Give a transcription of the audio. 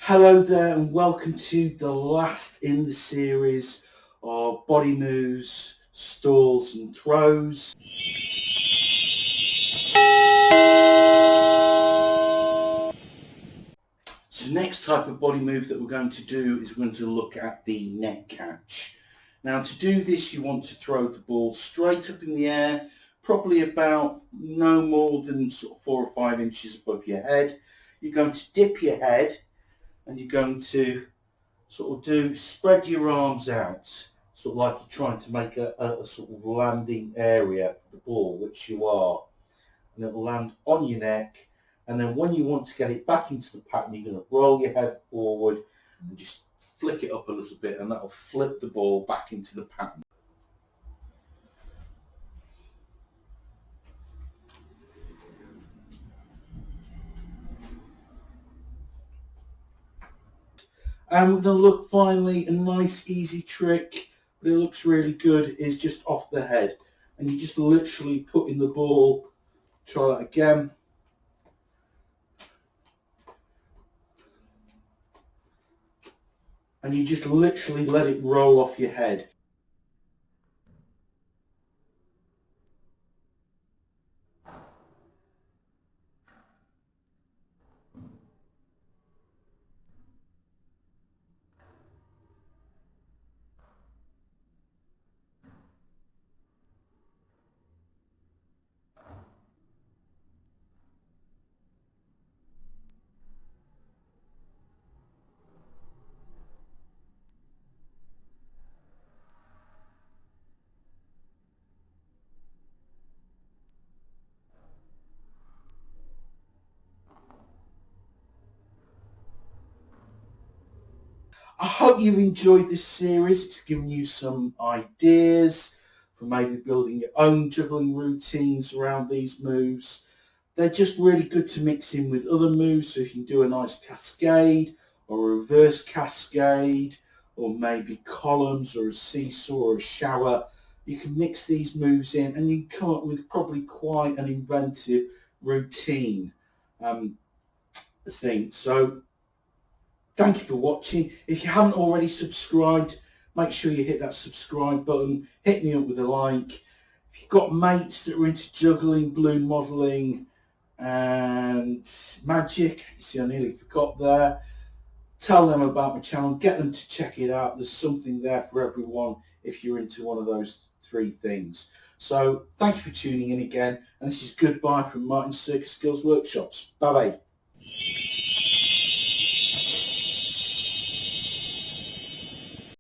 Hello there and welcome to the last in the series of body moves, stalls and throws. So next type of body move that we're going to do is we're going to look at the neck catch. Now to do this you want to throw the ball straight up in the air, probably about no more than sort of 4 or 5 inches above your head. You're going to dip your head and you're going to sort of spread your arms out, sort of like you're trying to make a sort of landing area for the ball, which you are. And it'll land on your neck, and then when you want to get it back into the pattern, you're going to roll your head forward and just flick it up a little bit, and that'll flip the ball back into the pattern. And we're going to look finally, a nice easy trick, but it looks really good, is just off the head. And you just literally put in the ball, try that again. And you just literally let it roll off your head. I hope you enjoyed this series. It's given you some ideas for maybe building your own juggling routines around these moves. They're just really good to mix in with other moves, so you can do a nice cascade or a reverse cascade, or maybe columns or a seesaw or a shower. You can mix these moves in and you can come up with probably quite an inventive routine thing. So thank you for watching. If you haven't already subscribed, make sure you hit that subscribe button. Hit me up with a like. If you've got mates that are into juggling, balloon modelling and magic, you see I nearly forgot there, tell them about my channel. Get them to check it out. There's something there for everyone if you're into one of those 3 things. So thank you for tuning in again. And this is goodbye from Martin's Circus Skills Workshops. Bye-bye.